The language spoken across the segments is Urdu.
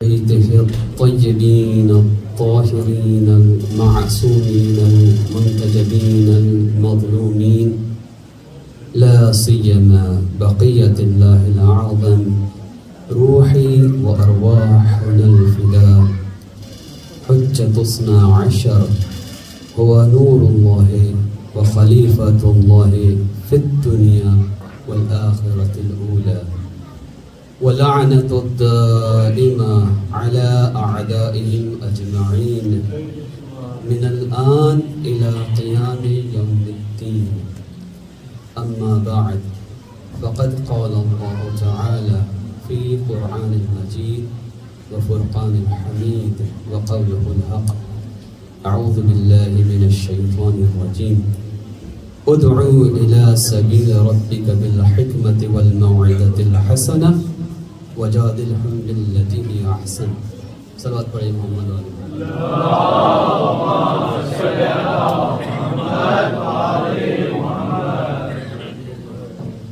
بيته الطيبين الطاهرين المعصومين المنتجبين المظلومين لا سيما بقية الله الأعظم روحي وأرواحنا الفداء حجة 12 هو نور الله وخليفة الله في الدنيا والآخرة الأولى ولعنة الدائمة على أعدائهم أجمعين من الآن إلى قيام يوم الدين. أما بعد فقد قال الله تعالى في قرآن المجيد وفرقان الحميد وقوله الحق أعوذ بالله من الشيطان الرجيم ادعوا إلى سبيل ربك بالحكمة والموعظة الحسنة وجادلهم بالتي هي أحسن. صلوات پڑھیں محمد علیہ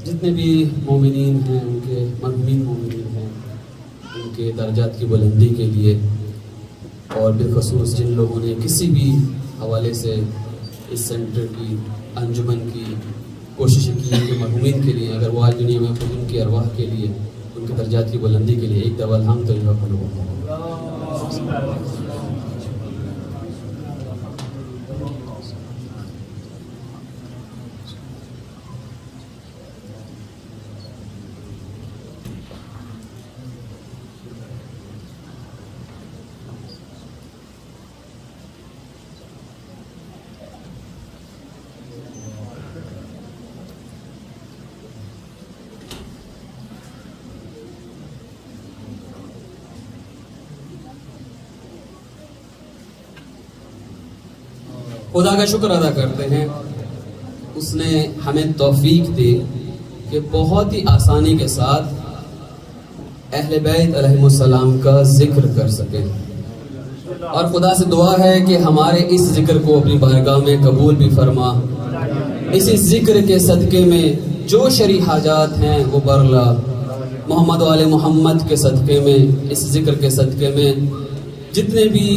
جتنے بھی مومنین ہیں ان کے مرحومین مومنین ہیں ان کے درجات کی بلندی کے لیے اور بالخصوص جن لوگوں نے کسی بھی حوالے سے اس سینٹر کی انجمن کی کوشش کی کہ مرحومین کے لیے اگر وہ آج دنیا میں خود ان کی ارواح کے لیے ان کے درجات کی بلندی کے لیے ایک دفعہ الحمد للہ پڑھو. خدا کا شکر ادا کرتے ہیں اس نے ہمیں توفیق دی کہ بہت ہی آسانی کے ساتھ اہل بیت علیہ السلام کا ذکر کر سکیں اور خدا سے دعا ہے کہ ہمارے اس ذکر کو اپنی بارگاہ میں قبول بھی فرما. اسی ذکر کے صدقے میں جو شرعی حاجات ہیں وہ برلا محمد و آل محمد کے صدقے میں اس ذکر کے صدقے میں جتنے بھی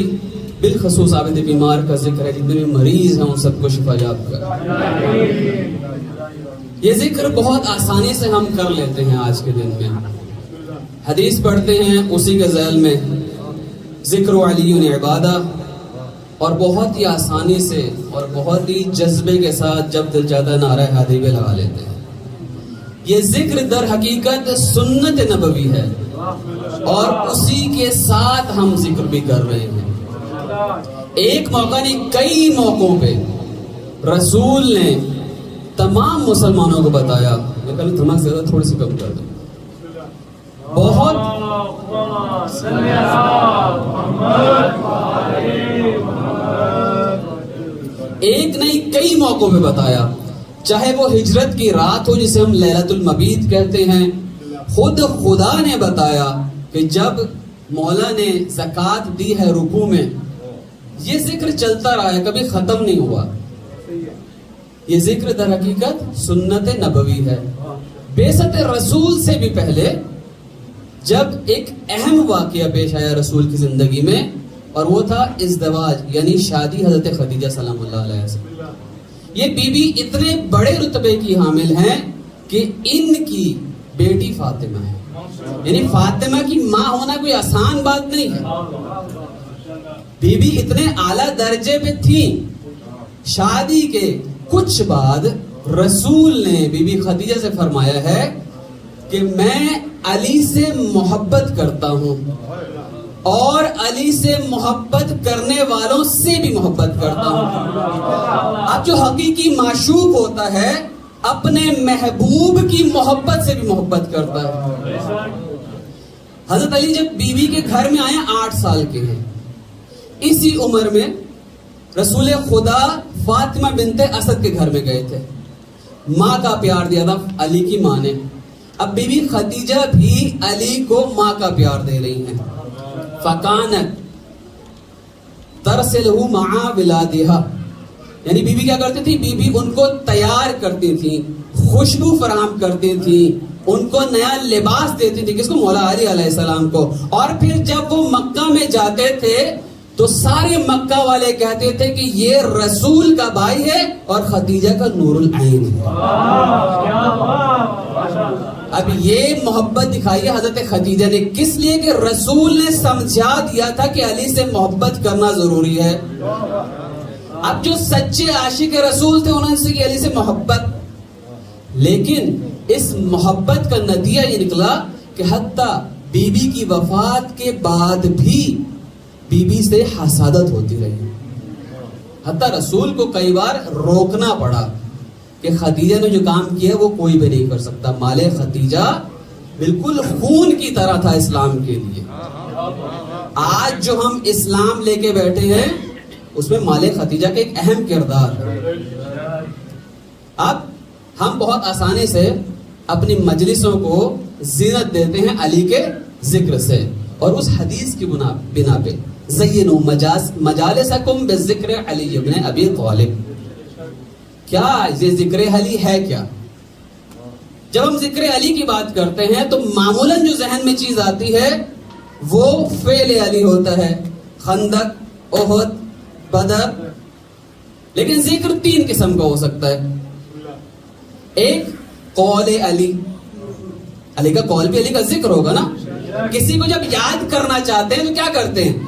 بالخصوص عابد بیمار کا ذکر ہے جتنے بھی مریض ہیں ان سب کو شفا یاب کر. یہ ذکر بہت آسانی سے ہم کر لیتے ہیں آج کے دن میں. حدیث پڑھتے ہیں اسی کے ذیل میں ذکر علی عبادہ اور بہت ہی آسانی سے اور بہت ہی جذبے کے ساتھ جب دل چاہتا ہے نعرہ حیدری بھی لگا لیتے ہیں. یہ ذکر در حقیقت سنت نبوی ہے اور اسی کے ساتھ ہم ذکر بھی کر رہے ہیں. ایک موقع نہیں کئی موقعوں پہ رسول نے تمام مسلمانوں کو بتایا. میں کل دھماک زیادہ تھوڑی سی کم کر دوں. بہت ایک نہیں کئی موقعوں پہ بتایا. چاہے وہ ہجرت کی رات ہو جسے ہم لیلۃ المبیت کہتے ہیں. خود خدا نے بتایا کہ جب مولا نے زکوٰۃ دی ہے رکوع میں یہ ذکر چلتا رہا ہے کبھی ختم نہیں ہوا. یہ ذکر در حقیقت سنت نبوی ہے. بعثت رسول سے بھی پہلے جب ایک اہم واقعہ پیش آیا رسول کی زندگی میں اور وہ تھا ازدواج یعنی شادی حضرت خدیجہ سلام اللہ علیہ وسلم. یہ بی بی اتنے بڑے رتبے کی حامل ہیں کہ ان کی بیٹی فاطمہ ہے. یعنی فاطمہ کی ماں ہونا کوئی آسان بات نہیں ہے. بی بی اتنے اعلیٰ درجے پہ تھی. شادی کے کچھ بعد رسول نے بی بی خدیجہ سے فرمایا ہے کہ میں علی سے محبت کرتا ہوں اور علی سے محبت کرنے والوں سے بھی محبت کرتا ہوں. اب جو حقیقی معشوق ہوتا ہے اپنے محبوب کی محبت سے بھی محبت کرتا ہے. حضرت علی جب بیوی کے گھر میں آئے 8 سال کے ہیں. اسی عمر میں رسول خدا فاطمہ بنت اسد کے گھر میں گئے تھے. ماں کا پیار دیا تھا علی کی ماں نے. اب بیوی خدیجہ بھی علی کو ماں کا پیار دے رہی ہیں. فکانت ترسلہ مع ولادہا یعنی بی بی کیا کرتی تھی؟ بی بی ان کو تیار کرتی تھی، خوشبو فراہم کرتی تھی، ان کو نیا لباس دیتی تھی، کس کو؟ مولا علی علیہ السلام کو. اور پھر جب وہ میں جاتے تھے تو سارے مکہ والے کہتے تھے کہ یہ رسول کا بھائی ہے اور خدیجہ کا نور العین ہے. اب یہ محبت دکھائی ہے حضرت خدیجہ نے کس لیے کہ رسول نے سمجھا دیا تھا کہ علی سے محبت کرنا ضروری ہے. اب جو سچے عاشق رسول تھے انہوں نے سے کی علی سے محبت, لیکن اس محبت کا نتیجہ یہ نکلا کہ حتیٰ بی بی کی وفات کے بعد بھی بی بی سے حسادت ہوتی رہی. حتیٰ رسول کو کئی بار روکنا پڑا کہ خدیجہ نے جو کام کیا وہ کوئی بھی نہیں کر سکتا. مال خدیجہ بالکل خون کی طرح تھا اسلام کے لیے. آج جو ہم اسلام لے کے بیٹھے ہیں اس میں مال خدیجہ کا ایک اہم کردار ہے. اب ہم بہت آسانی سے اپنی مجلسوں کو زینت دیتے ہیں علی کے ذکر سے, اور اس حدیث کی بنا پہ زینوا مجالسکم بذکر علی ابن ابی طالب. کیا یہ ذکر علی ہے کیا؟ جب ہم ذکر علی کی بات کرتے ہیں تو معمولاً جو ذہن میں چیز آتی ہے وہ فعل علی ہوتا ہے, خندق, احد, بدر. لیکن ذکر تین قسم کا ہو سکتا ہے. ایک قول علی, علی کا قول بھی علی کا ذکر ہوگا نا. کسی کو جب یاد کرنا چاہتے ہیں تو کیا کرتے ہیں,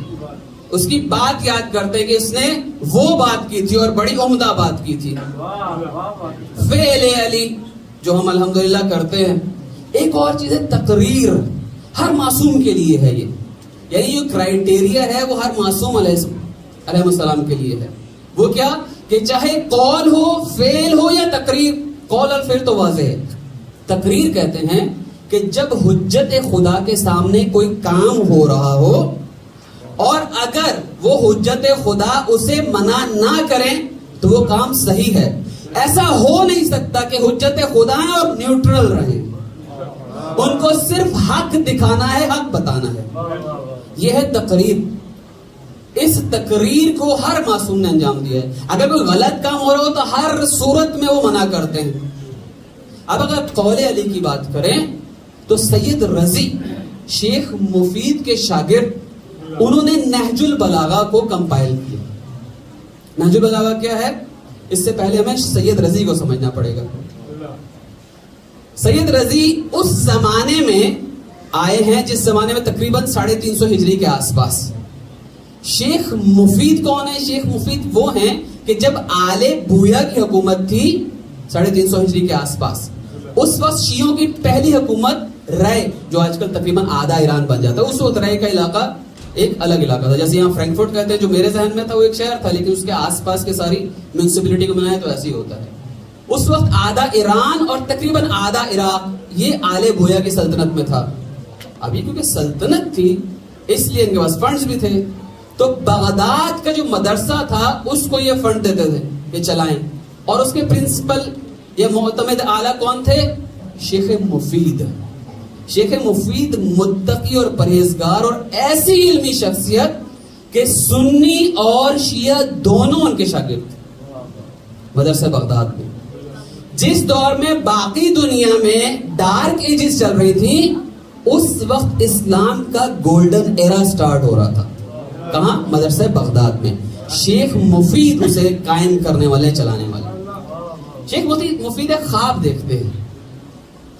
اس کی بات یاد کرتے ہیں کہ اس نے وہ بات کی تھی اور بڑی عمدہ بات کی تھی. فعل علی جو ہم الحمدللہ کرتے ہیں. ایک اور چیز ہے تقریر, ہر معصوم کے لیے ہے یہ, یعنی جو کرائٹیریا ہے وہ ہر معصوم علیہ السلام کے لیے ہے. وہ کیا کہ چاہے قول ہو, فعل ہو یا تقریر. قول اور فعل تو واضح ہے. تقریر کہتے ہیں کہ جب حجت خدا کے سامنے کوئی کام ہو رہا ہو اور اگر وہ حجت خدا اسے منع نہ کریں تو وہ کام صحیح ہے. ایسا ہو نہیں سکتا کہ حجت خدا ہے اور نیوٹرل رہیں. ان کو صرف حق دکھانا ہے, حق بتانا ہے. یہ ہے تقریر. اس تقریر کو ہر معصوم نے انجام دیا ہے. اگر کوئی غلط کام ہو رہا ہو تو ہر صورت میں وہ منع کرتے ہیں. اب اگر قول علی کی بات کریں تو سید رضی شیخ مفید کے شاگرد, انہوں نے نہج البلاغہ کو کمپائل کیا. نہج البلاغہ کیا ہے, اس سے پہلے ہمیں سید رضی کو سمجھنا پڑے گا. سید رضی اس زمانے میں آئے ہیں جس زمانے میں تقریباً 350 ہجری کے آس پاس. شیخ مفید کون ہے؟ شیخ مفید وہ ہیں کہ جب آل بویا کی حکومت تھی 350 ہجری کے آس پاس, اس وقت شیعوں کی پہلی حکومت رائے, جو آج کل تقریباً آدھا ایران بن جاتا ہے. اس وقت رائے کا علاقہ ایک الگ علاقہ تھا. جیسے یہاں فرینکفرٹ کہتے ہیں, جو میرے ذہن میں تھا وہ ایک شہر تھا, لیکن اس کے آس پاس کے ساری میونسپلٹی کو بنایا تو ایسے ہی ہوتا ہے. اس وقت آدھا ایران اور تقریباً آدھا عراق یہ آل بویا کی سلطنت میں تھا. ابھی کیونکہ سلطنت تھی اس لیے ان کے پاس فنڈز بھی تھے, تو بغداد کا جو مدرسہ تھا اس کو یہ فنڈ دیتے تھے کہ چلائیں. اور اس کے پرنسپل یہ معتمد اعلیٰ کون تھے؟ شیخ مفید. شیخ مفید متقی اور پرہیزگار اور ایسی علمی شخصیت کہ سنی اور شیعہ دونوں ان کے شاگرد تھے مدرسہ بغداد میں. جس دور میں باقی دنیا میں ڈارک ایجز چل رہی تھی, اس وقت اسلام کا گولڈن ایرا سٹارٹ ہو رہا تھا. کہاں؟ مدرسہ بغداد میں. شیخ مفید اسے قائم کرنے والے, چلانے والے. شیخ مفید ایک خواب دیکھتے ہیں.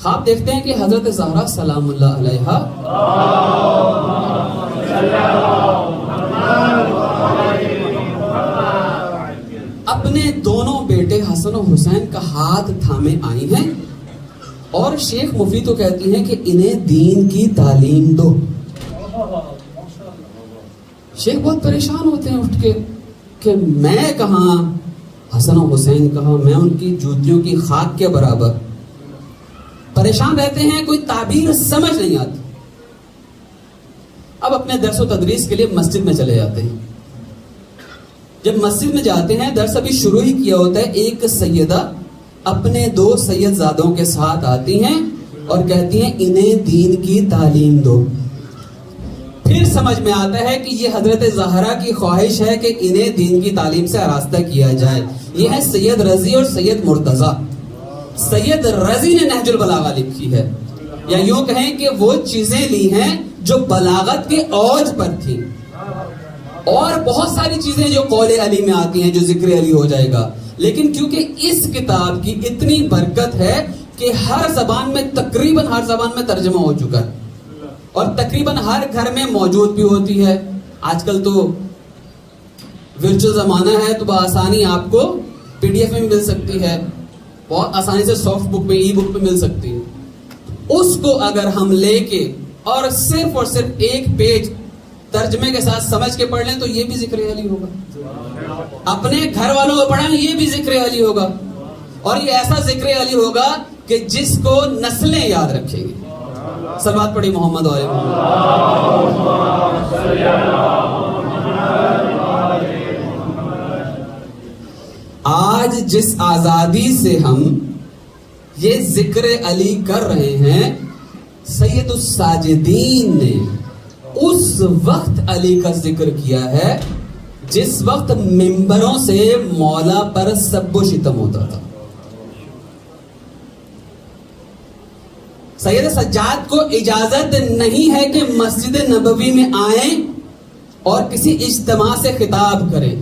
خواب دیکھتے ہیں کہ حضرت زہرا سلام اللہ علیہا اپنے دونوں بیٹے حسن و حسین کا ہاتھ تھامے آئی ہیں, اور شیخ مفید تو کہتی ہیں کہ انہیں دین کی تعلیم دو. شیخ بہت پریشان ہوتے ہیں اٹھ کے کہ میں کہاں, حسن و حسین کہاں, میں ان کی جوتیوں کی خاک کے برابر. پریشان رہتے ہیں, کوئی تعبیر سمجھ نہیں آتی. اب اپنے درس و تدریس کے لیے مسجد میں چلے جاتے ہیں. جب مسجد میں جاتے ہیں, درس ابھی شروع ہی کیا ہوتا ہے, ایک سیدہ اپنے 2 سید زادوں کے ساتھ آتی ہیں اور کہتی ہیں انہیں دین کی تعلیم دو. پھر سمجھ میں آتا ہے کہ یہ حضرت زہرا کی خواہش ہے کہ انہیں دین کی تعلیم سے آراستہ کیا جائے. یہ ہے سید رضی اور سید مرتضیٰ. سید رضی نے نہج البلاغہ لکھی ہے, یا یوں کہیں کہ وہ چیزیں لی ہیں جو بلاغت کے اوج پر تھی، اور بہت ساری چیزیں جو قول علی میں آتی ہیں جو ذکر علی ہو جائے گا، لیکن کیونکہ اس کتاب کی اتنی برکت ہے کہ ہر زبان میں تقریباً ہر زبان میں ترجمہ ہو چکا ہے، اور تقریباً ہر گھر میں موجود بھی ہوتی ہے۔ آج کل تو ورچوئل زمانہ ہے، تو بآسانی آپ کو پی ڈی ایف میں مل سکتی ہے، بہت آسانی سے سافٹ بک میں، ای بک پہ مل سکتی ہے۔ اس کو اگر ہم لے کے اور صرف ایک پیج ترجمے کے ساتھ سمجھ کے پڑھ لیں تو یہ بھی ذکر علی ہوگا، اپنے گھر والوں کو پڑھیں یہ بھی ذکر علی ہوگا، اور یہ ایسا ذکر علی ہوگا کہ جس کو نسلیں یاد رکھیں گی۔ صلوات پڑھی محمد علیہ آج جس آزادی سے ہم یہ ذکر علی کر رہے ہیں، سید الساجدین نے اس وقت علی کا ذکر کیا ہے جس وقت ممبروں سے مولا پر سب و شتم ہوتا تھا۔ سید سجاد کو اجازت نہیں ہے کہ مسجد نبوی میں آئیں اور کسی اجتماع سے خطاب کریں،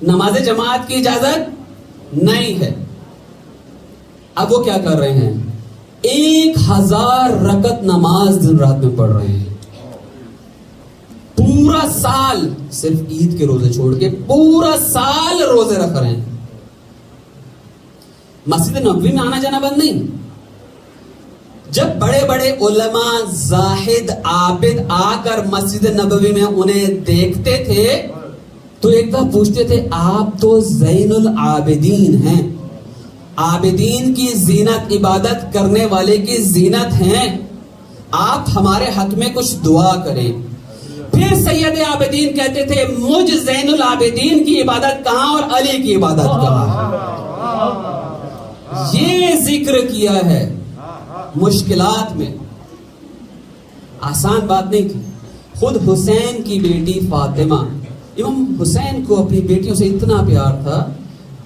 نماز جماعت کی اجازت نہیں ہے۔ اب وہ کیا کر رہے ہیں؟ 1000 رکعت نماز دن رات میں پڑھ رہے ہیں، پورا سال، صرف عید کے روزے چھوڑ کے پورا سال روزے رکھ رہے ہیں۔ مسجد نبوی میں آنا جانا بند نہیں۔ جب بڑے بڑے علماء، زاہد، عابد آ کر مسجد نبوی میں انہیں دیکھتے تھے تو ایک دفعہ پوچھتے تھے، آپ تو زین العابدین ہیں، عابدین کی زینت، عبادت کرنے والے کی زینت ہیں، آپ ہمارے حق میں کچھ دعا کریں۔ پھر سید عابدین کہتے تھے، مجھ زین العابدین کی عبادت کہاں اور علی کی عبادت کہاں؟ یہ ذکر کیا ہے مشکلات میں، آسان بات نہیں تھی۔ خود حسین کی بیٹی فاطمہ، امام حسین کو اپنی بیٹیوں سے اتنا پیار تھا،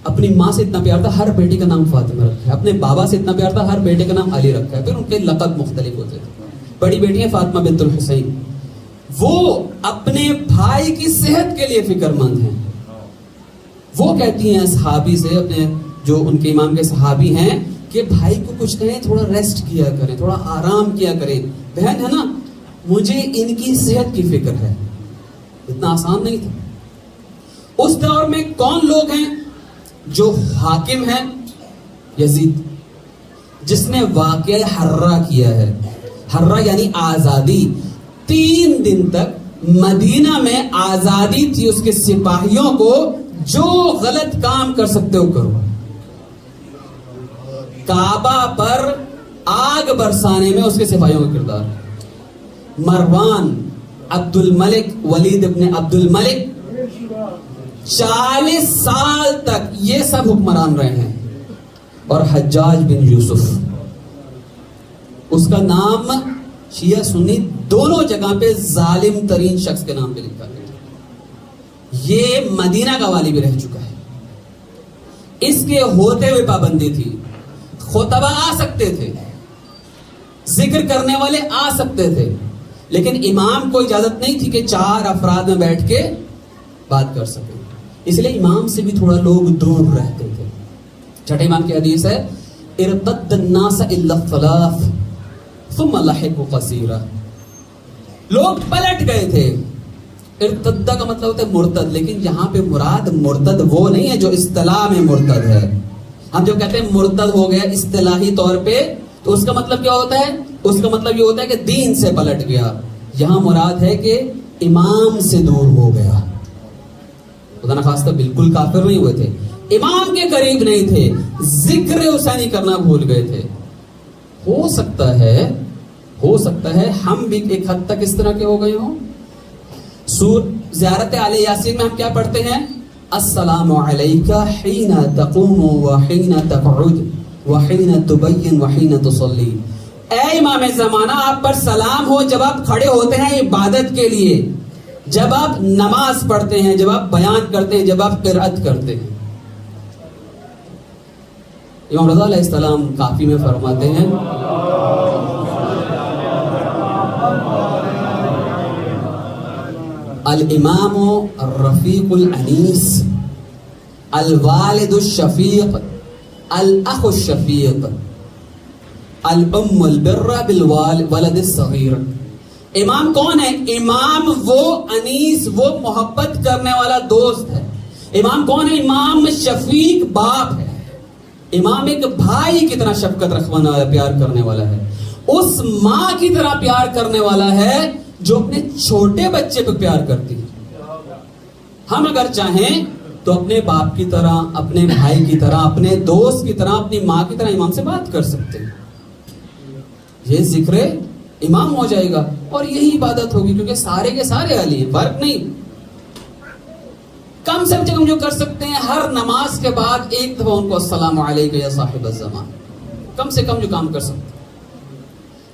اپنی ماں سے اتنا پیار تھا، ہر بیٹی کا نام فاطمہ رکھا ہے، اپنے بابا سے اتنا پیار تھا، ہر بیٹے کا نام علی رکھا ہے، پھر ان کے لقب مختلف ہوتے تھے۔ بڑی بیٹی ہے فاطمہ بنت الحسین، وہ اپنے بھائی کی صحت کے لیے فکر مند ہیں۔ وہ کہتی ہیں صحابی سے، اپنے جو ان کے امام کے صحابی ہیں، کہ بھائی کو کچھ کہیں، تھوڑا ریسٹ کیا کریں، تھوڑا آرام کیا کریں، بہن ہے نا، مجھے ان کی صحت کی فکر ہے۔ اتنا آسان نہیں تھا۔ اس دور میں کون لوگ ہیں جو حاکم ہیں؟ یزید، جس نے واقعہ حرہ کیا ہے۔ حرہ یعنی آزادی۔ 3 دن تک مدینہ میں آزادی تھی اس کے سپاہیوں کو، جو غلط کام کر سکتے ہو کرو۔ کعبہ پر آگ برسانے میں اس کے سپاہیوں کا کردار۔ مروان، عبد الملک، ولید ابن عبد الملک 40 سال تک یہ سب حکمران رہے ہیں، اور حجاج بن یوسف، اس کا نام شیعہ سنی دونوں جگہ پہ ظالم ترین شخص کے نام پہ لکھا گیا۔ یہ مدینہ کا والی بھی رہ چکا ہے۔ اس کے ہوتے ہوئے پابندی تھی، خطبہ آ سکتے تھے، ذکر کرنے والے آ سکتے تھے، لیکن امام کو اجازت نہیں تھی کہ 4 افراد میں بیٹھ کے بات کر سکیں، اس لیے امام سے بھی تھوڑا لوگ دور رہتے تھے۔ چھٹے امام کی حدیث ہے، ارتد الناس الا الثلاث ثم لحقوا قصیرا، لوگ پلٹ گئے تھے۔ ارتدہ کا مطلب ہوتا ہے مرتد، لیکن یہاں پہ مراد مرتد وہ نہیں ہے جو اصطلاح میں مرتد ہے۔ ہم جو کہتے ہیں مرتد ہو گیا اصطلاحی طور پہ، تو اس کا مطلب کیا ہوتا ہے؟ اس کا مطلب یہ ہوتا ہے کہ دین سے پلٹ گیا۔ یہاں مراد ہے کہ امام سے دور ہو گیا۔ خدا نخواستہ بالکل کافر نہیں ہوئے تھے، امام کے قریب نہیں تھے، ذکر حسینی کرنا بھول گئے تھے۔ ہو سکتا ہے ہم بھی ایک حد تک اس طرح کے ہو گئے ہوں۔ زیارت آل یاسین میں ہم کیا پڑھتے ہیں؟ السلام علیکہ حین تقوم وحین تقعد وحین تبین وحین تصلی، اے امام زمانہ آپ پر سلام ہو جب آپ کھڑے ہوتے ہیں عبادت کے لیے، جب آپ نماز پڑھتے ہیں، جب آپ بیان کرتے ہیں، جب آپ قرأت کرتے ہیں۔ امام رضا علیہ السلام کافی میں فرماتے ہیں، الامام الرفیق الانیس، الوالد الشفیق، الاخ الشفیق، الام البر بالولد الصغیر۔ امام کون ہے؟ امام وہ انیس، وہ محبت کرنے والا دوست ہے۔ امام کون ہے؟ امام شفیق باپ ہے۔ امام ایک بھائی کی طرح شفقت رکھوانے والا، پیار کرنے والا ہے۔ اس ماں کی طرح پیار کرنے والا ہے جو اپنے چھوٹے بچے پہ پیار کرتی ہے۔ ہم اگر چاہیں تو اپنے باپ کی طرح، اپنے بھائی کی طرح، اپنے دوست کی طرح، اپنی ماں کی طرح امام سے بات کر سکتے ہیں۔ یہ ذکر امام ہو جائے گا اور یہی عبادت ہوگی، کیونکہ سارے کے سارے علی ہیں، فرق نہیں۔ کم سے کم جو کر سکتے ہیں ہر نماز کے بعد ایک دفعہ ان کو السلام علیکم یا صاحب الزمان، کم سے کم جو کام کر سکتے ہیں۔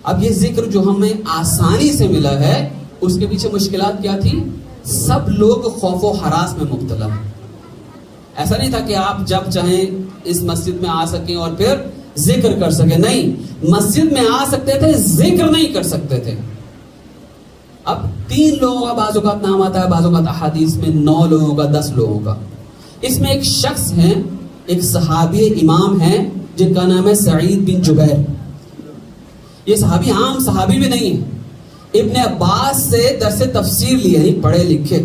اب یہ ذکر جو ہمیں آسانی سے ملا ہے، اس کے پیچھے مشکلات کیا تھی؟ سب لوگ خوف و ہراس میں مبتلا ہیں۔ ایسا نہیں تھا کہ آپ جب چاہیں اس مسجد میں آ سکیں اور پھر ذکر کر سکیں، نہیں، مسجد میں آ سکتے تھے، ذکر نہیں کر سکتے تھے۔ اب 3 لوگوں کا بعض اوقات نام آتا ہے، بعض اوقات احادیث میں 9 لوگوں کا، 10 لوگوں کا۔ اس میں ایک شخص ہیں، ایک صحابی امام ہیں جن کا نام ہے سعید بن جبیر۔ یہ صحابی عام صحابی بھی نہیں ہے، ابن عباس سے درس تفسیر لیے، نہیں پڑھے لکھے۔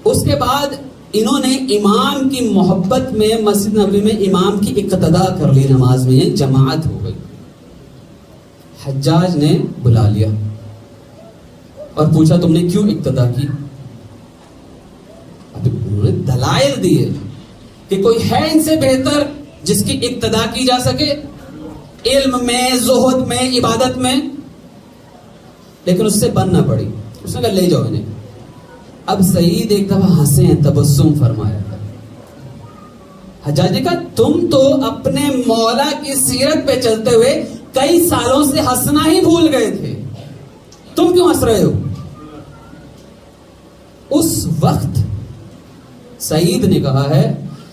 اس کے بعد انہوں نے امام کی محبت میں مسجد نبوی میں امام کی اقتدا کر لی، نماز میں جماعت ہو گئی۔ حجاج نے بلا لیا اور پوچھا تم نے کیوں اقتدا کی؟ اب انہوں نے دلائل دیے کہ کوئی ہے ان سے بہتر جس کی اقتدا کی جا سکے، علم میں، زہد میں، عبادت میں، لیکن اس سے بننا پڑی۔ اس نے کہا لے جاؤ انہیں۔ اب سعید ایک دفعہ ہنسے، تبسم فرمایا۔ حجاج نے کہا تم تو اپنے مولا کی سیرت پہ چلتے ہوئے کئی سالوں سے ہنسنا ہی بھول گئے تھے، تم کیوں ہنس رہے ہو؟ اس وقت سعید نے کہا ہے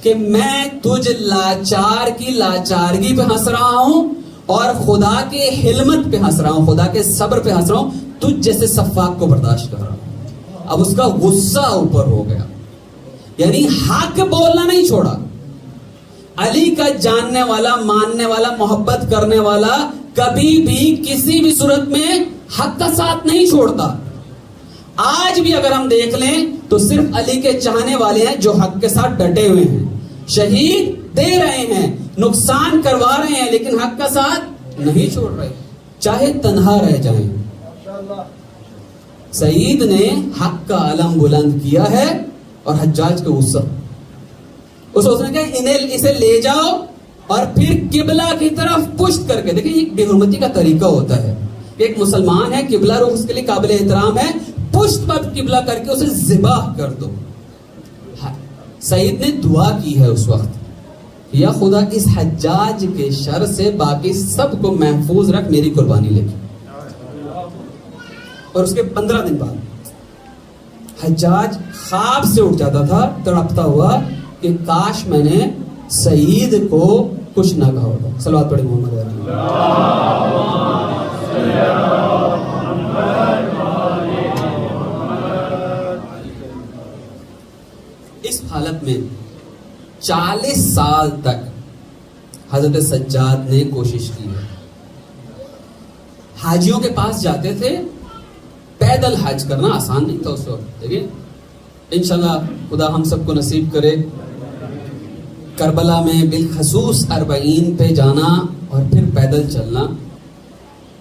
کہ میں تجھ لاچار کی لاچارگی پہ ہنس رہا ہوں اور خدا کے حلمت پہ ہنس رہا ہوں، خدا کے صبر پہ ہنس رہا ہوں، تجھ جیسے سفاک کو برداشت کر رہا ہوں۔ اب اس کا غصہ اوپر ہو گیا، یعنی حق بولنا نہیں چھوڑا۔ علی کا جاننے والا، ماننے والا، محبت کرنے والا کبھی بھی کسی بھی صورت میں حق کا ساتھ نہیں چھوڑتا۔ آج بھی اگر ہم دیکھ لیں تو صرف علی کے چاہنے والے ہیں جو حق کے ساتھ ڈٹے ہوئے ہیں، شہید دے رہے ہیں، نقصان کروا رہے ہیں، لیکن حق کا ساتھ نہیں چھوڑ رہے، چاہے تنہا رہ جائیں۔ سعید نے حق کا علم بلند کیا ہے اور حجاج کا غصہ، اس نے کہا اسے لے جاؤ اور پھر قبلہ کی طرف پشت کر کے، دیکھیں یہ بے حرمتی کا طریقہ ہوتا ہے کہ ایک مسلمان ہے، قبلہ رخ اس کے لیے قابل احترام ہے، پشت پر قبلہ کر کے اسے ذبح کر دو۔ سعید نے دعا کی ہے اس وقت، یا خدا اس حجاج کے شر سے باقی سب کو محفوظ رکھ، میری قربانی لے کے۔ اور اس کے 15 دن بعد حجاج خواب سے اٹھ جاتا تھا تڑپتا ہوا کہ کاش میں نے سعید کو کچھ نہ کہا ہوتا۔ صلوات پڑھیں محمد علیہ۔ اس حالت میں 40 سال تک حضرت سجاد نے کوشش کی ہے۔ حاجیوں کے پاس جاتے تھے، پیدل حج کرنا آسان نہیں تھا اس وقت، دیکھیں انشاءاللہ خدا ہم سب کو نصیب کرے کربلا میں بالخصوص 40 پہ جانا اور پھر پیدل چلنا،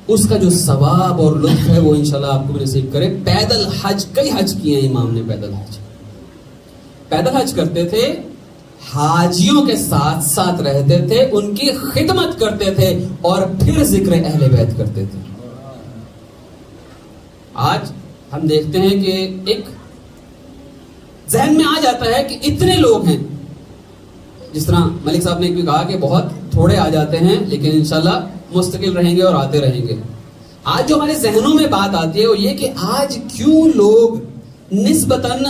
اس کا جو ثواب اور لطف ہے وہ انشاءاللہ آپ کو بھی نصیب کرے۔ پیدل حج، کئی حج کیے ہیں امام نے، پیدل حج کرتے تھے، حاجیوں کے ساتھ ساتھ رہتے تھے، ان کی خدمت کرتے تھے اور پھر ذکر اہل بیت کرتے تھے۔ آج ہم دیکھتے ہیں کہ ایک ذہن میں آ جاتا ہے کہ اتنے لوگ ہیں، جس طرح ملک صاحب نے بھی کہا کہ بہت تھوڑے آ جاتے ہیں لیکن انشاءاللہ مستقل رہیں گے اور آتے رہیں گے۔ آج جو ہمارے ذہنوں میں بات آتی ہے وہ یہ کہ آج کیوں لوگ نسبتاً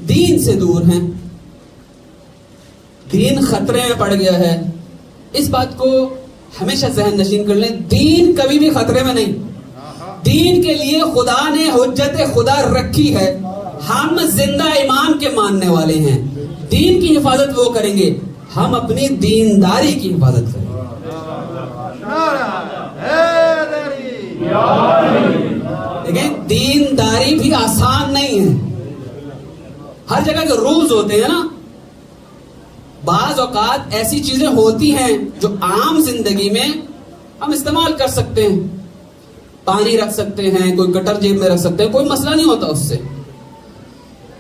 دین سے دور ہیں، دین خطرے میں پڑ گیا ہے۔ اس بات کو ہمیشہ ذہن نشین کر لیں، دین کبھی بھی خطرے میں نہیں۔ دین کے لیے خدا نے حجت خدا رکھی ہے، ہم زندہ امام کے ماننے والے ہیں, دین کی حفاظت وہ کریں گے, ہم اپنی دینداری کی حفاظت کریں گے. دیکھیں دینداری بھی آسان نہیں ہے. ہر جگہ کے رولز ہوتے ہیں نا, بعض اوقات ایسی چیزیں ہوتی ہیں جو عام زندگی میں ہم استعمال کر سکتے ہیں, پانی رکھ سکتے ہیں, کوئی گٹر جیب میں رکھ سکتے ہیں, کوئی مسئلہ نہیں ہوتا اس سے.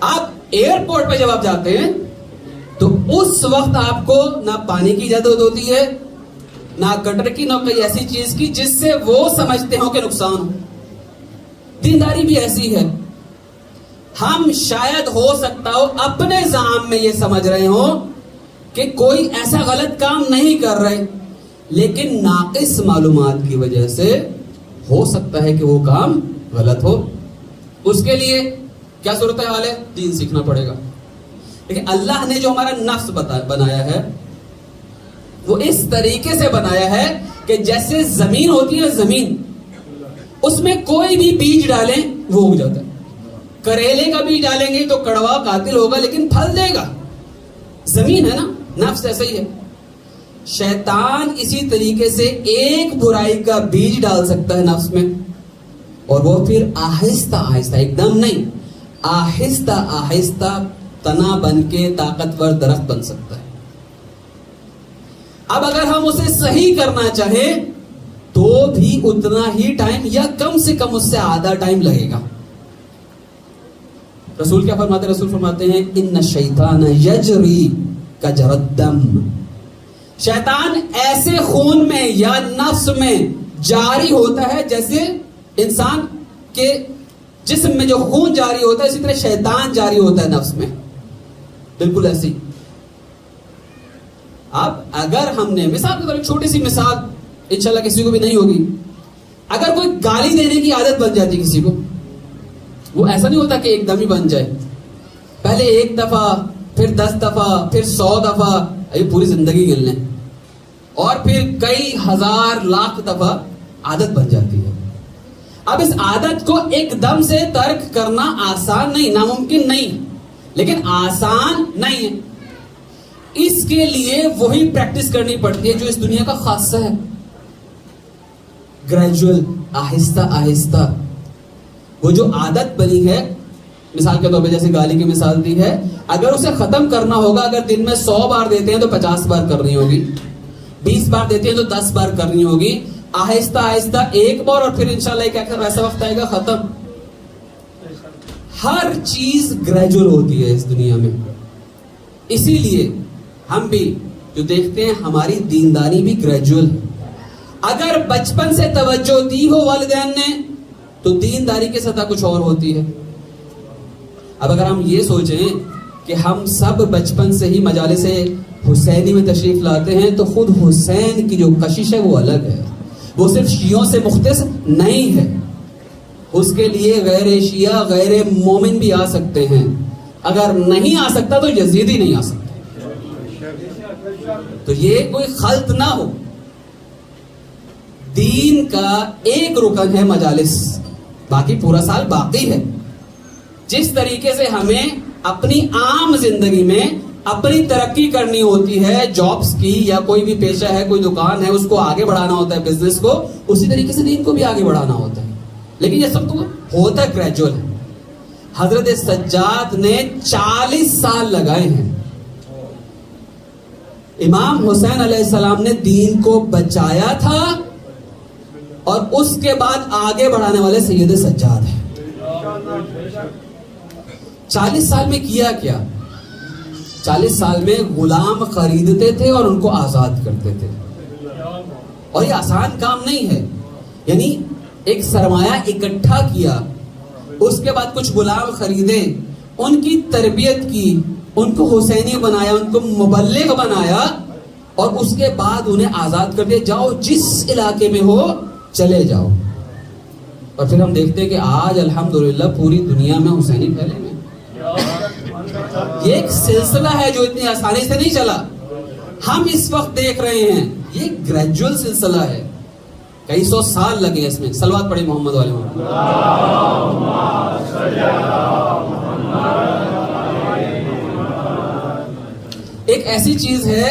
آپ ایئرپورٹ پہ جب آپ جاتے ہیں تو اس وقت آپ کو نہ پانی کی ضرورت ہوتی ہے, نہ گٹر کی, نہ کوئی ایسی چیز کی جس سے وہ سمجھتے ہوں کہ نقصان ہو. دینداری بھی ایسی ہے. ہم شاید ہو سکتا ہو اپنے ذہن میں یہ سمجھ رہے ہوں کہ کوئی ایسا غلط کام نہیں کر رہے, لیکن ناقص معلومات کی وجہ سے ہو سکتا ہے کہ وہ کام غلط ہو. اس کے لیے کیا صورتحال ہے؟ دین سیکھنا پڑے گا. لیکن اللہ نے جو ہمارا نفس بنایا ہے وہ اس طریقے سے بنایا ہے کہ جیسے زمین ہوتی ہے, زمین اس میں کوئی بھی بیج ڈالیں وہ اگ جاتا ہے. کریلے کا بیج ڈالیں گے تو کڑوا قاتل ہوگا لیکن پھل دے گا. زمین ہے نا, نفس ایسا ہی ہے. شیطان اسی طریقے سے ایک برائی کا بیج ڈال سکتا ہے نفس میں, اور وہ پھر آہستہ آہستہ, ایک دم نہیں, آہستہ آہستہ تنا بن کے طاقتور درخت بن سکتا ہے. اب اگر ہم اسے صحیح کرنا چاہیں تو بھی اتنا ہی ٹائم یا کم سے کم اس سے آدھا ٹائم لگے گا. رسول کیا فرماتے ہیں؟ رسول فرماتے ہیں ان الشیطان یجری کجری الدم. شیطان ایسے خون میں یا نفس میں جاری ہوتا ہے جیسے انسان کے جسم میں جو خون جاری ہوتا ہے, اسی طرح شیطان جاری ہوتا ہے نفس میں, بالکل ایسی. اب اگر ہم نے مثال کے طور پر چھوٹی سی مثال, انشاءاللہ کسی کو بھی نہیں ہوگی, اگر کوئی گالی دینے کی عادت بن جاتی کسی کو, وہ ایسا نہیں ہوتا کہ ایک دم ہی بن جائے, پہلے 1 دفعہ, پھر 10 دفعہ, پھر 100 دفعہ, یہ پوری زندگی گن لیں, اور پھر کئی ہزار لاکھ دفعہ عادت بن جاتی ہے. اب اس عادت کو ایک دم سے ترک کرنا آسان نہیں, ناممکن نہیں, لیکن آسان نہیں ہے. اس کے لیے وہی پریکٹس کرنی پڑتی ہے جو اس دنیا کا خاصہ ہے, گریجول, آہستہ آہستہ. وہ جو عادت بنی ہے, مثال کے طور پہ جیسے گالی کی مثال دی ہے, اگر اسے ختم کرنا ہوگا, اگر دن میں 100 بار دیتے ہیں تو 50 بار کرنی ہوگی, 20 بار دیتے ہیں تو 10 بار کرنی ہوگی, آہستہ آہستہ 1 بار, اور پھر انشاءاللہ کیا کر ایسا وقت آئے گا ختم. ہر چیز گریجول ہوتی ہے اس دنیا میں. اسی لیے ہم بھی جو دیکھتے ہیں ہماری دینداری بھی گریجول ہے. اگر بچپن سے توجہ دی ہو والدین نے تو دینداری کی سطح کچھ اور ہوتی ہے. اب اگر ہم یہ سوچیں کہ ہم سب بچپن سے ہی مجالس حسینی میں تشریف لاتے ہیں تو خود حسین کی جو کشش ہے وہ الگ ہے, وہ صرف شیعوں سے مختص نہیں ہے. اس کے لیے غیر شیعہ, غیر مومن بھی آ سکتے ہیں. اگر نہیں آ سکتا تو یزیدی نہیں آ سکتا. تو یہ کوئی خلط نہ ہو. دین کا ایک رکن ہے مجالس, باقی پورا سال باقی ہے. جس طریقے سے ہمیں اپنی عام زندگی میں اپنی ترقی کرنی ہوتی ہے, جابس کی یا کوئی بھی پیشہ ہے, کوئی دکان ہے, اس کو آگے بڑھانا ہوتا ہے, بزنس کو, اسی طریقے سے دین کو بھی آگے بڑھانا ہوتا ہے. لیکن یہ سب تو ہوتا گریجول ہے. حضرت سجاد نے 40 سال لگائے ہیں. امام حسین علیہ السلام نے دین کو بچایا تھا, اور اس کے بعد آگے بڑھانے والے سید سجاد ہیں. 40 سال میں کیا کیا؟ 40 سال میں غلام خریدتے تھے اور ان کو آزاد کرتے تھے. اور یہ آسان کام نہیں ہے. یعنی ایک سرمایہ اکٹھا کیا, اس کے بعد کچھ غلام خریدے, ان کی تربیت کی, ان کو حسینی بنایا, ان کو مبلغ بنایا, اور اس کے بعد انہیں آزاد کر دیا, جاؤ جس علاقے میں ہو چلے جاؤ. اور پھر ہم دیکھتے ہیں کہ آج الحمدللہ پوری دنیا میں حسینی پھیلے ہوئے. یہ ایک سلسلہ ہے جو اتنی آسانی سے نہیں چلا. ہم اس وقت دیکھ رہے ہیں یہ گریجول سلسلہ ہے, کئی 100 سال لگے اس میں. صلوات پڑھیں محمد والے محمد. ایک ایسی چیز ہے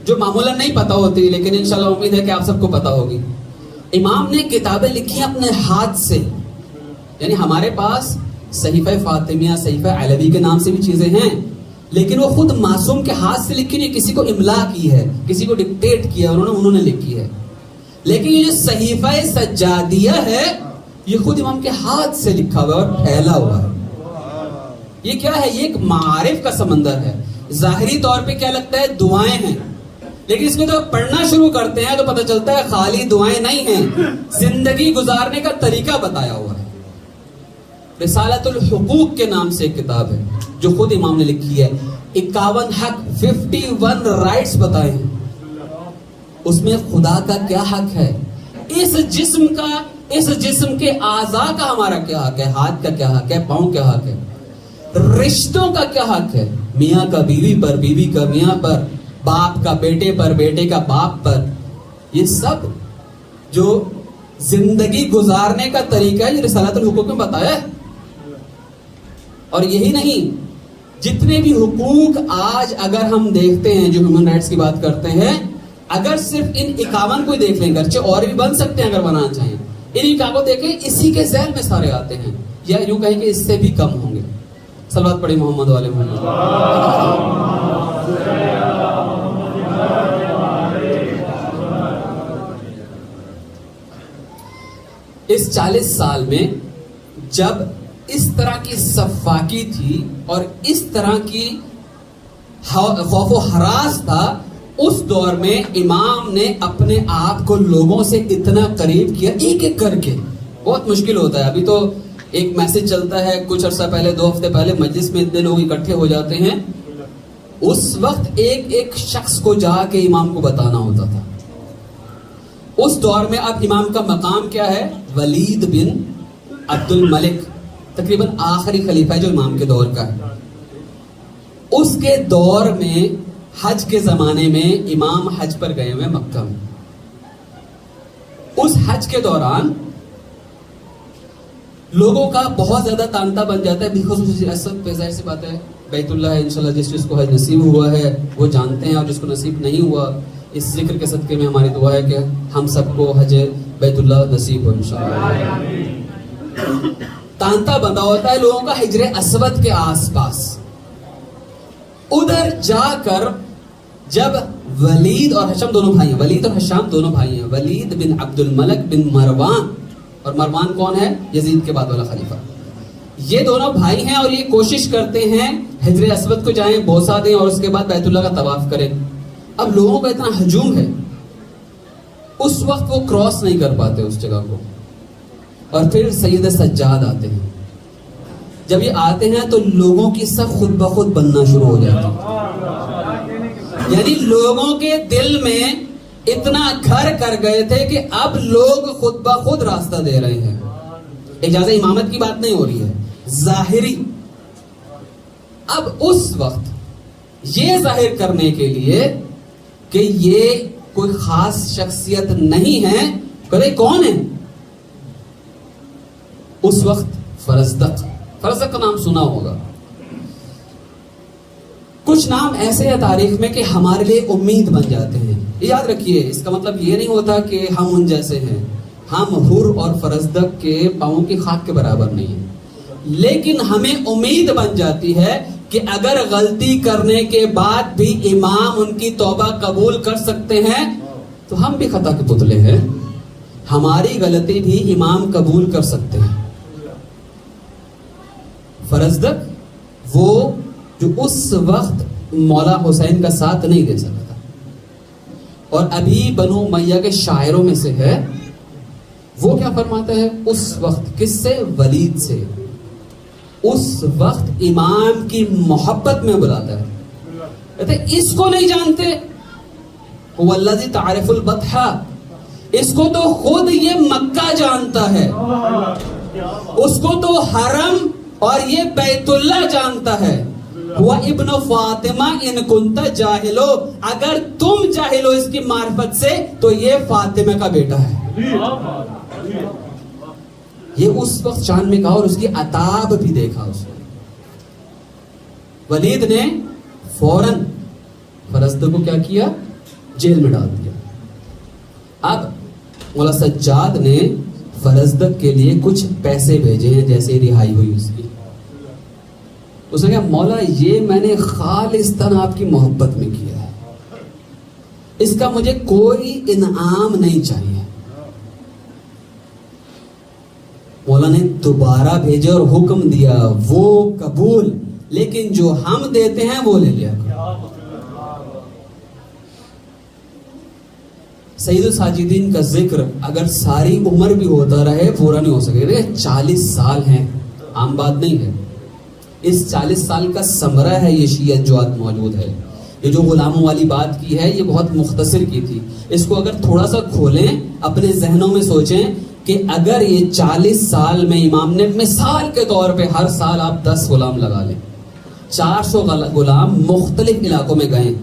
جو معمولاً نہیں پتا ہوتی، لیکن انشاءاللہ امید ہے کہ آپ سب کو پتا ہوگی. امام نے کتابیں لکھی اپنے ہاتھ سے. یعنی ہمارے پاس صحیفہ فاطمیہ، صحیفہ علوی کے نام سے بھی چیزیں ہیں، لیکن وہ خود معصوم کے ہاتھ سے لکھی نہیں، کسی کو املا کی ہے، کسی کو ڈکٹیٹ کیا انہوں نے لکھی ہے. لیکن یہ جو صحیفہ سجادیہ ہے یہ خود امام کے ہاتھ سے لکھا ہوا اور پھیلا ہوا ہے. یہ کیا ہے؟ یہ ایک معارف کا سمندر ہے. ظاہری طور پہ کیا لگتا ہے دعائیں ہیں، لیکن اس میں تو پڑھنا شروع کرتے ہیں تو پتہ چلتا ہے خالی دعائیں نہیں ہیں، زندگی گزارنے کا طریقہ بتایا ہوا ہے. رسالۃ الحقوق کے نام سے ایک کتاب ہے جو خود امام نے لکھی ہے. 51 حق، 51 رائٹس بتائے ہیں. اس میں خدا کا کیا حق ہے، اس جسم کے اعضاء کا ہمارا کیا حق ہے، ہاتھ کا کیا حق ہے، پاؤں کیا حق ہے، رشتوں کا کیا حق ہے، میاں کا بیوی پر، بیوی کا میاں پر، باپ کا بیٹے پر، بیٹے کا باپ پر. یہ سب جو زندگی گزارنے کا طریقہ ہے یہ رسالۃ الحقوق میں بتایا ہے. اور یہی نہیں، جتنے بھی حقوق آج اگر ہم دیکھتے ہیں جو ہیومن رائٹس کی بات کرتے ہیں، اگر صرف ان 51 کو دیکھ لیں، گرچہ اور بھی بن سکتے ہیں اگر بنانا چاہیں، ان 51 کو دیکھیں اسی کے ذیل میں سارے آتے ہیں، یا یوں کہیں کہ اس سے بھی کم ہوں گے. صلوات پڑھی محمد والے محمد. اس 40 سال میں جب اس طرح کی سفاکی تھی اور اس طرح کی خوف و ہراس تھا، اس دور میں امام نے اپنے آپ کو لوگوں سے اتنا قریب کیا، ایک ایک کر کے. بہت مشکل ہوتا ہے. ابھی تو ایک میسج چلتا ہے، کچھ عرصہ پہلے 2 ہفتے پہلے مجلس میں اتنے لوگ اکٹھے ہو جاتے ہیں، اس وقت ایک ایک شخص کو جا کے امام کو بتانا ہوتا تھا. اس دور میں اب امام کا مقام کیا ہے؟ ولید بن عبد الملک تقریباً آخری خلیفہ ہے جو امام کے دور کا ہے. اس کے دور میں حج کے زمانے میں امام حج پر گئے ہوئے مکہ میں. اس حج کے دوران لوگوں کا بہت زیادہ تانتا بن جاتا ہے، بخصوص ظاہر سی بات ہے بیت اللہ ہے، انشاءاللہ جس کو حج نصیب ہوا ہے وہ جانتے ہیں، اور جس کو نصیب نہیں ہوا اس ذکر کے صدقے میں ہماری دعا ہے کہ ہم سب کو حج بیت اللہ نصیب ہو انشاءاللہ. تانتا بندہ ہوتا ہے لوگوں کا حجر اسود کے آس پاس. ادھر جا کر جب ولید اور حشام دونوں بھائی ہیں، ولید اور حشام دونوں بھائی ہیں، ولید بن عبد الملک بن مروان، اور مروان کون ہے؟ یزید کے بعد والا خلیفہ. یہ دونوں بھائی ہیں اور یہ کوشش کرتے ہیں حجر اسود کو جائیں، بوسہ دیں اور اس کے بعد بیت اللہ کا طواف کریں. اب لوگوں کا اتنا ہجوم ہے، اس وقت وہ کراس نہیں کر پاتے اس جگہ کو. اور پھر سید سجاد آتے ہیں. جب یہ آتے ہیں تو لوگوں کی صف خود بخود بننا شروع ہو جاتی ہے. یعنی لوگوں کے دل میں اتنا گھر کر گئے تھے کہ اب لوگ خود بخود راستہ دے رہے ہیں. اجازہ امامت کی بات نہیں ہو رہی ہے، ظاہری. اب اس وقت یہ ظاہر کرنے کے لیے کہ یہ کوئی خاص شخصیت نہیں ہے، کہتے کون ہے؟ اس وقت فرزدق کا نام سنا ہوگا. کچھ نام ایسے ہیں تاریخ میں کہ ہمارے لیے امید بن جاتے ہیں. یاد رکھیے، اس کا مطلب یہ نہیں ہوتا کہ ہم ان جیسے ہیں. ہم حر اور فرزدق کے پاؤں کی خاک کے برابر نہیں ہیں، لیکن ہمیں امید بن جاتی ہے کہ اگر غلطی کرنے کے بعد بھی امام ان کی توبہ قبول کر سکتے ہیں تو ہم بھی خطا کے پتلے ہیں، ہماری غلطی بھی امام قبول کر سکتے ہیں. فرزدق وہ جو اس وقت مولا حسین کا ساتھ نہیں دے سکا تھا اور ابھی بنو امیہ کے شاعروں میں سے ہے، وہ کیا فرماتا ہے اس وقت؟ کس سے؟ ولید سے. اس وقت امام کی محبت میں بلاتا ہے، کہتے اس کو نہیں جانتے، هو الذی تعرف البطحہ، اس کو تو خود یہ مکہ جانتا ہے، اس کو تو حرم اور یہ بیت اللہ جانتا ہے. وہ ابن فاطمہ ان کنت جاہلو، اگر تم جاہلو اس کی معرفت سے تو یہ فاطمہ کا بیٹا ہے. یہ اس وقت شان میں کہا اور اس کی عتاب بھی دیکھا. اس نے ولید نے فوراً فرزدق کو کیا کیا؟ جیل میں ڈال دیا. اب مولا سجاد نے فرزدق کے لیے کچھ پیسے بھیجے ہیں جیسے رہائی ہوئی اس کی. اس نے کہا مولا یہ میں نے خالصتاً آپ کی محبت میں کیا ہے, اس کا مجھے کوئی انعام نہیں چاہیے. مولا نے دوبارہ بھیجا اور حکم دیا وہ قبول, لیکن جو ہم دیتے ہیں وہ لے لیا. سید الساجدین کا ذکر اگر ساری عمر بھی ہوتا رہے پورا نہیں ہو سکے. 40 سال ہیں, عام بات نہیں ہے. اس 40 سال کا ثمرہ ہے یہ شیعت جو آج موجود ہے. یہ جو غلاموں والی بات کی ہے یہ بہت مختصر کی تھی. اس کو اگر تھوڑا سا کھولیں, اپنے ذہنوں میں سوچیں کہ اگر یہ 40 سال میں امام نے مثال کے طور پہ ہر سال آپ 10 غلام لگا لیں, 400 غلام مختلف علاقوں میں گئے.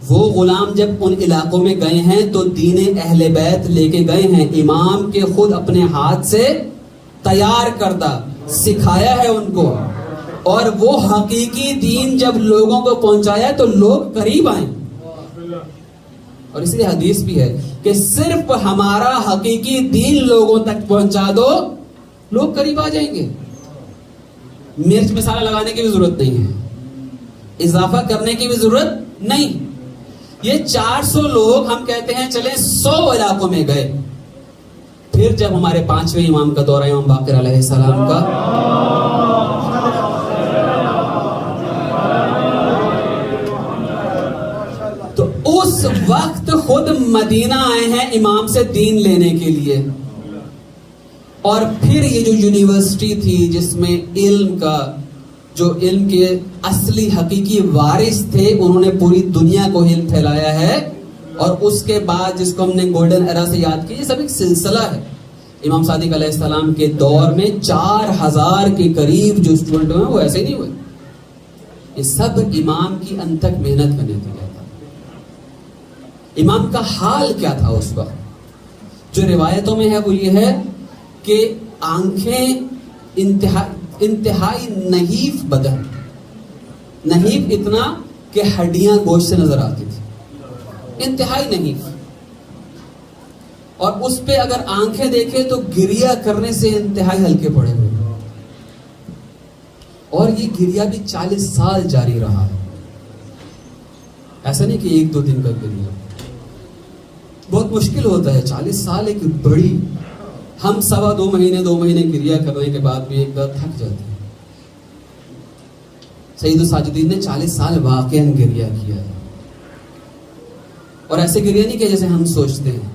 وہ غلام جب ان علاقوں میں گئے ہیں تو دین اہل بیت لے کے گئے ہیں, امام کے خود اپنے ہاتھ سے تیار کردہ سکھایا ہے ان کو, اور وہ حقیقی دین جب لوگوں کو پہنچایا تو لوگ قریب آئے. اور اس لیے حدیث بھی ہے کہ صرف ہمارا حقیقی دین لوگوں تک پہنچا دو, لوگ قریب آ جائیں گے. مرچ مسالہ لگانے کی بھی ضرورت نہیں ہے, اضافہ کرنے کی بھی ضرورت نہیں. یہ 400 لوگ ہم کہتے ہیں چلیں 100 علاقوں میں گئے. پھر جب ہمارے 5ویں امام کا دورہ امام باقر علیہ السلام کا, تو اس وقت خود مدینہ آئے ہیں امام سے دین لینے کے لیے. اور پھر یہ جو یونیورسٹی تھی جس میں علم کا, جو علم کے اصلی حقیقی وارث تھے, انہوں نے پوری دنیا کو علم پھیلایا ہے. اور اس کے بعد جس کو ہم نے گولڈن ایرا سے یاد کی, یہ سب ایک سلسلہ ہے. امام صادق علیہ السلام کے دور میں 4000 کے قریب جو اسٹوڈنٹ ہوئے وہ ایسے ہی نہیں ہوئے. یہ سب امام کی انتھک محنت کا نتیجہ تھا. امام کا حال کیا تھا اس وقت؟ جو روایتوں میں ہے وہ یہ ہے کہ آنکھیں انتہائی نحیف بدن, نحیف اتنا کہ ہڈیاں گوشت سے نظر آتی تھی, انتہائی نحیف. اور اس پہ اگر آنکھیں دیکھیں تو گریا کرنے سے انتہائی ہلکے پڑے ہوئے. اور یہ گریا بھی 40 سال جاری رہا ہے. ایسا نہیں کہ 1-2 دن کا گریا, بہت مشکل ہوتا ہے. 40 سال ایک بڑی, ہم 2 مہینے گریا کرنے کے بعد بھی ایک بار تھک جاتے ہیں. سید الساجدین نے 40 سال واقعاً گریا کیا ہے. اور ایسے گریا نہیں کہ جیسے ہم سوچتے ہیں,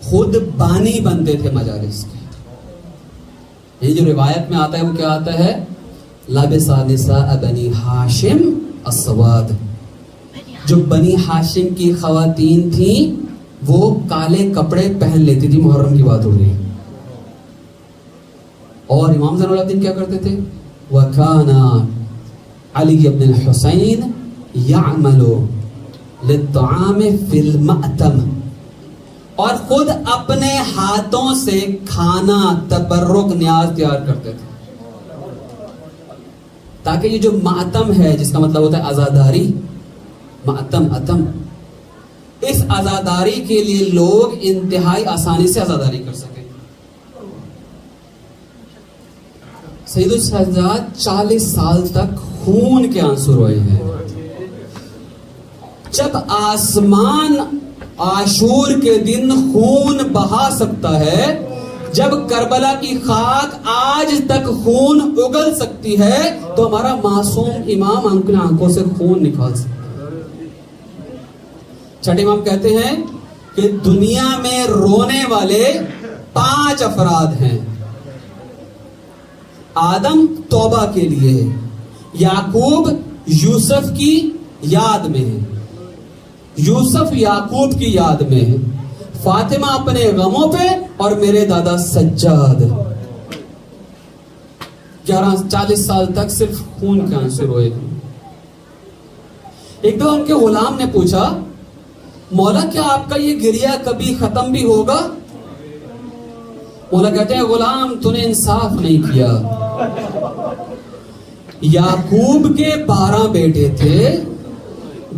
خود بانی بنتے تھے مجالس کے. یہ جو روایت میں آتا ہے وہ کیا آتا ہے؟ لابسا نساء بنی ہاشم السواد. جو بنی ہاشم کی خواتین تھیں وہ کالے کپڑے پہن لیتی تھی. محرم کی بات ہو رہی ہے. اور امام زین العابدین کیا کرتے تھے؟ وَكَانَ علی ابن الحسین يَعْمَلُ لِلطَّعَامِ فِي الْمَأْتَمِ. اور خود اپنے ہاتھوں سے کھانا تبرک نیاز تیار کرتے تھے, تاکہ یہ جو ماتم ہے جس کا مطلب ہوتا ہے عزاداری, ماتم, اس عزاداری کے لیے لوگ انتہائی آسانی سے عزاداری کر سکیں. سید السجاد 40 سال تک خون کے آنسو روئے ہیں. جب آسمان عاشور کے دن خون بہا سکتا ہے, جب کربلا کی خاک آج تک خون اگل سکتی ہے, تو ہمارا معصوم امام اپنی آنکھوں سے خون نکال سکتا ہے. چھٹے امام کہتے ہیں کہ دنیا میں رونے والے 5 افراد ہیں. آدم توبہ کے لیے, یعقوب یوسف کی یاد میں ہے, یوسف یعقوب کی یاد میں ہے, فاطمہ اپنے غموں پہ, اور میرے دادا سجاد 40 سال تک صرف خون کے آنسو روئے. ایک دفعہ ان کے غلام نے پوچھا, مولا کیا آپ کا یہ گریا کبھی ختم بھی ہوگا؟ مولا کہتے ہیں غلام تو نے انصاف نہیں کیا. یعقوب کے 12 بیٹے تھے,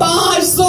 500